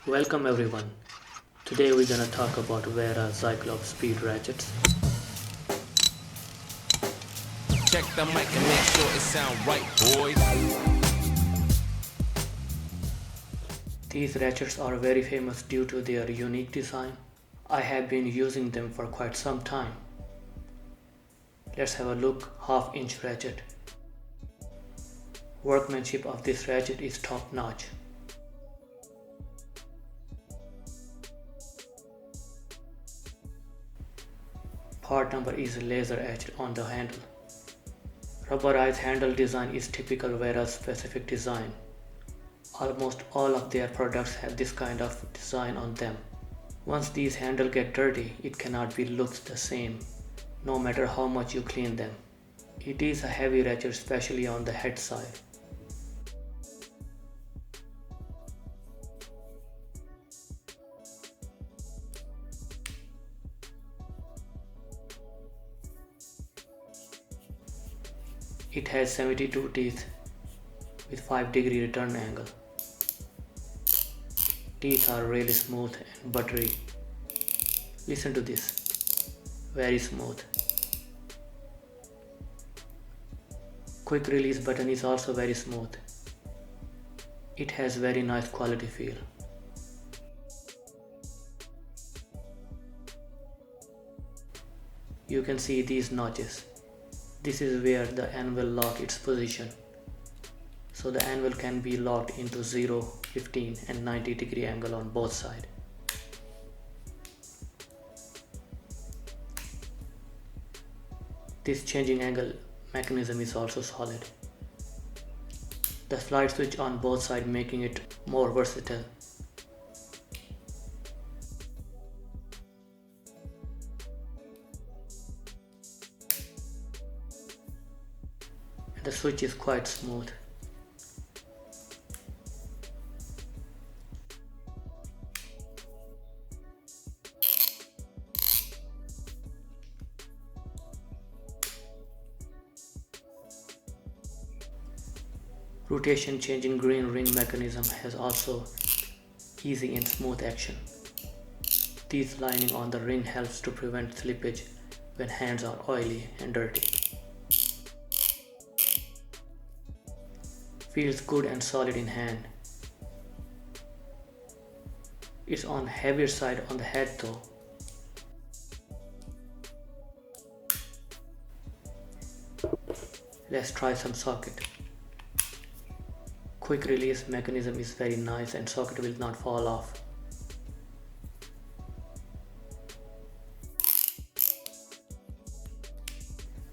Welcome everyone. Today we're gonna talk about Wera Zyklop speed ratchets. Check the mic and make sure it sound right, boys. These ratchets are very famous due to their unique design. I have been using them for quite some time. Let's have a look. Half-inch ratchet. Workmanship of this ratchet is top notch. Part number is laser etched on the handle. Rubberized handle design is typical Wera's specific design. Almost all of their products have this kind of design on them. Once these handles get dirty, it cannot be looked the same, no matter how much you clean them. It is a heavy ratchet, especially on the head side. It has 72 teeth with 5-degree return angle. Teeth are really smooth and buttery. Listen to this. Very smooth. Quick release button is also very smooth. It has very nice quality feel. You can see these notches. This is where the anvil lock its position. So the anvil can be locked into 0, 15 and 90-degree angle on both sides. This changing angle mechanism is also solid. The slide switch on both sides making it more versatile. And the switch is quite smooth. Rotation changing green ring mechanism has also easy and smooth action. This lining on the ring helps to prevent slippage when hands are oily and dirty. Feels good and solid in hand. It's on heavier side on the head though. Let's try some socket. Quick release mechanism is very nice and socket will not fall off.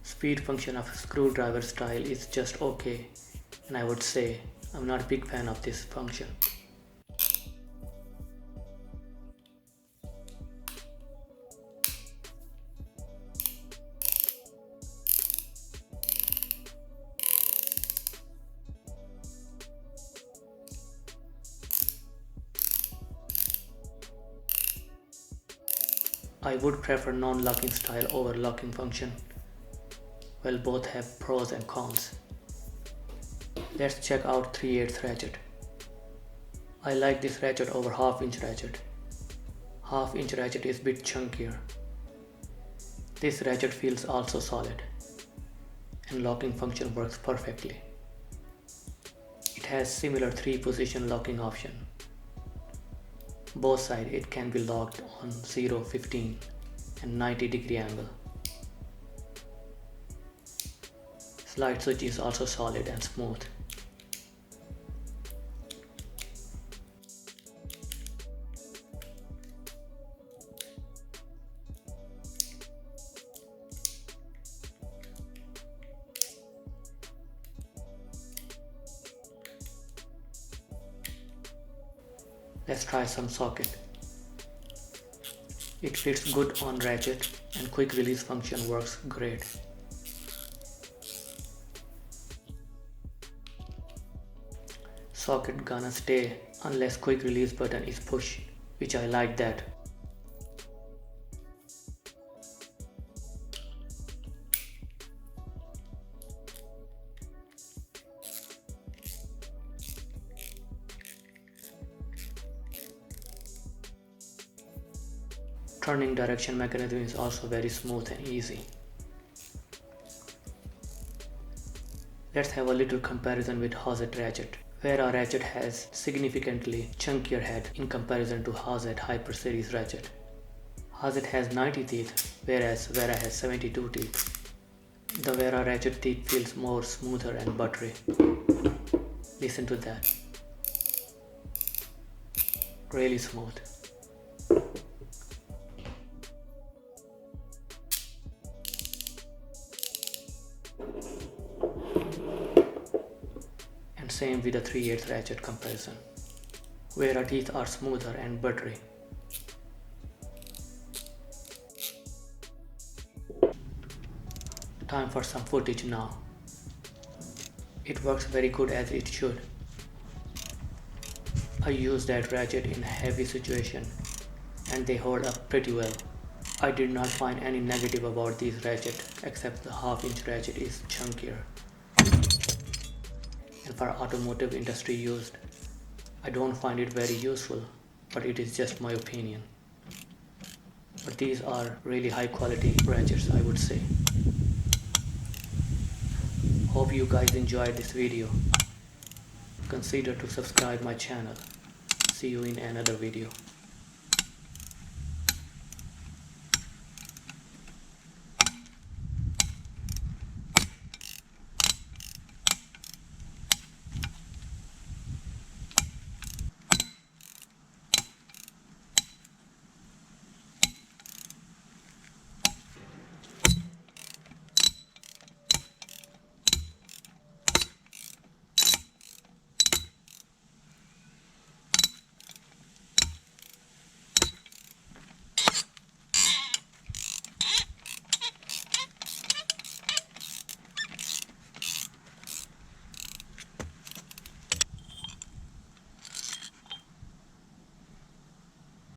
Speed function of screwdriver style is just okay, and I would say I'm not a big fan of this function. I would prefer non-locking style over locking function. Well, both have pros and cons. Let's check out 3/8 ratchet. I like this ratchet over half-inch ratchet. Half-inch ratchet is a bit chunkier. This ratchet feels also solid, and locking function works perfectly. It has similar 3-position locking option. Both sides it can be locked on 0, 15 and 90-degree angle. Slide switch is also solid and smooth. Let's try some socket. It fits good on ratchet and quick release function works great. Socket gonna stay unless quick release button is pushed, which I like that. turning direction mechanism is also very smooth and easy. Let's have a little comparison with Hazard ratchet. Wera ratchet has significantly chunkier head in comparison to Hazard Hyper series ratchet. Hazard has 90 teeth, whereas Wera has 72 teeth. The Wera ratchet teeth feels more smoother and buttery. Listen to that. Really smooth. And same with the 3/8 ratchet comparison. Wera teeth are smoother and buttery. Time for some footage now. It works very good as it should. I use that ratchet in heavy situation and they hold up pretty well. I did not find any negative about these ratchet except the 1/2 inch ratchet is chunkier. And for automotive industry used, I don't find it very useful, but it is just my opinion. But these are really high quality ratchets, I would say. Hope you guys enjoyed this video. Consider to subscribe my channel. See you in another video.